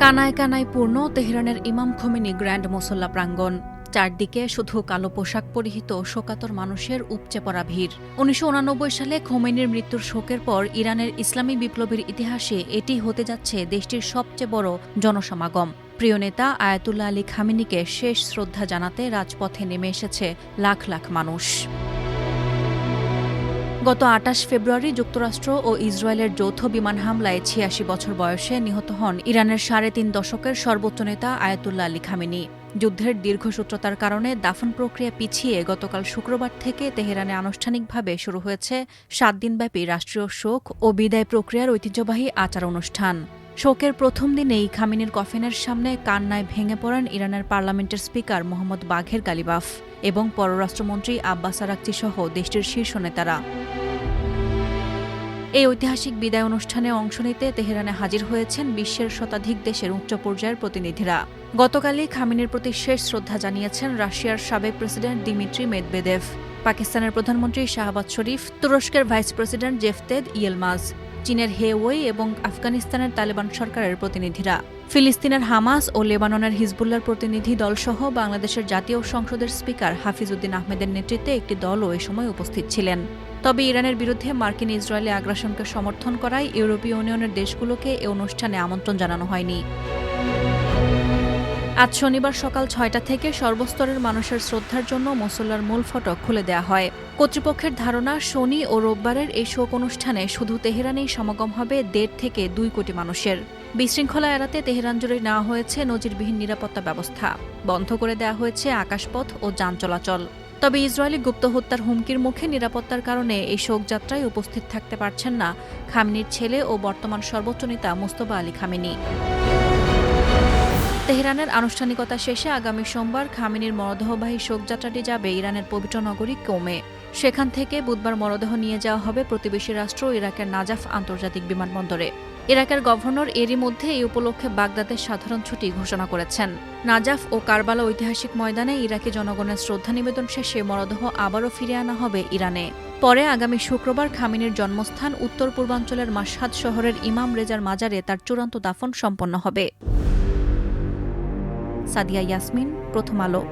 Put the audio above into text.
কানায় কানায় পূর্ণ তেহরানের ইমাম খোমেনি গ্র্যান্ড মুসল্লা প্রাঙ্গণ। চারদিকে শুধু কালো পোশাক পরিহিত শোকাতর মানুষের উপচে পড়া ভিড়। ১৯৮৯ সালে খোমেনির মৃত্যুর শোকের পর ইরানের ইসলামী বিপ্লবের ইতিহাসে এটি হতে যাচ্ছে দেশটির সবচেয়ে বড় জনসমাগম। প্রিয় নেতা আয়াতুল্লাহ আলী খামেনিকে শেষ শ্রদ্ধা জানাতে রাজপথে নেমে এসেছে লাখ লাখ মানুষ। গত ২৮ ফেব্রুয়ারি যুক্তরাষ্ট্র ও ইসরায়েলের যৌথ বিমান হামলায় ৮৬ বছর বয়সে নিহত হন ইরানের ৩.৫ দশকের সর্বোচ্চ নেতা আয়াতুল্লাহ আলী খামেনি। যুদ্ধের দীর্ঘসূত্রতার কারণে দাফন প্রক্রিয়া পিছিয়ে গতকাল শুক্রবার থেকে তেহরানে আনুষ্ঠানিকভাবে শুরু হয়েছে ৭ দিনব্যাপী রাষ্ট্রীয় শোক ও বিদায় প্রক্রিয়ার ঐতিহ্যবাহী আচার অনুষ্ঠান। শোকের প্রথম দিনেই খামেনির কফিনের সামনে কান্নায় ভেঙে পড়েন ইরানের পার্লামেন্টের স্পিকার মোহাম্মদ বাঘের গালিবাফ এবং পররাষ্ট্রমন্ত্রী আব্বাস আরাকচি সহ দেশটির শীর্ষ নেতারা। এই ঐতিহাসিক বিদায় অনুষ্ঠানে অংশ নিতে তেহরানে হাজির হয়েছেন বিশ্বের শতাধিক দেশের উচ্চ পর্যায়ের প্রতিনিধিরা। গতকালই খামেনির প্রতি শেষ শ্রদ্ধা জানিয়েছেন রাশিয়ার সাবেক প্রেসিডেন্ট দিমিত্রি মেদভেদেভ, পাকিস্তানের প্রধানমন্ত্রী শাহবাজ শরীফ, তুরস্কের ভাইস প্রেসিডেন্ট জেফতেদ ইয়েলমাজ, চীনের হে ওয়েই এবং আফগানিস্তানের তালেবান সরকারের প্রতিনিধিরা। ফিলিস্তিনের হামাস ও লেবাননের হিজবুল্লাহর প্রতিনিধি দলসহ বাংলাদেশের জাতীয় সংসদের স্পিকার হাফিজউদ্দিন আহমেদের নেতৃত্বে একটি দলও এ সময় উপস্থিত ছিলেন। তবে ইরানের বিরুদ্ধে মার্কিন ইসরায়েলি আগ্রাসনকে সমর্থন করায় ইউরোপীয় ইউনিয়নের দেশগুলোকে এ অনুষ্ঠানে আমন্ত্রণ জানানো হয়নি। আজ শনিবার সকাল ৬টা থেকে সর্বস্তরের মানুষের শ্রদ্ধার জন্য মুসল্লার মূল ফটক খুলে দেওয়া হয়। কর্তৃপক্ষের ধারণা শনি ও রোববারের এই শোক অনুষ্ঠানে শুধু তেহরানেই সমাগম হবে ১.৫ থেকে ২ কোটি মানুষের। বিশৃঙ্খলা এড়াতে তেহরান জুড়ে নেওয়া হয়েছে নজিরবিহীন নিরাপত্তা ব্যবস্থা। বন্ধ করে দেওয়া হয়েছে আকাশপথ ও যান চলাচল। তবে ইসরায়েলি গুপ্ত হত্যার হুমকির মুখে নিরাপত্তার কারণে এই শোকযাত্রায় উপস্থিত থাকতে পারছেন না খামেনির ছেলে ও বর্তমান সর্বোচ্চ নেতা মুস্তফা আলী খামেনি। তেহরানের আনুষ্ঠানিকতা শেষে আগামী সোমবার খামেনির মরদেহবাহী শোকযাত্রাটি যাবে ইরানের পবিত্র নগরী কোমে। সেখান থেকে বুধবার মরদেহ নিয়ে যাওয়া হবে প্রতিবেশী রাষ্ট্র ইরাকের নাজাফ আন্তর্জাতিক বিমানবন্দরে। ইরাকের গভর্নর এরই মধ্যে এই উপলক্ষে বাগদাদের সাধারণ ছুটি ঘোষণা করেছেন। নাজাফ ও কারবালা ঐতিহাসিক ময়দানে ইরাকি জনগণের শ্রদ্ধা নিবেদন শেষে মরদেহ আবারও ফিরে আনা হবে ইরানে। পরে আগামী শুক্রবার খামেনির জন্মস্থান উত্তর পূর্বাঞ্চলের মাশহাদ শহরের ইমাম রেজার মাজারে তার চূড়ান্ত দাফন সম্পন্ন হবে। সাদিয়া ইয়াসমিন, প্রথম আলো।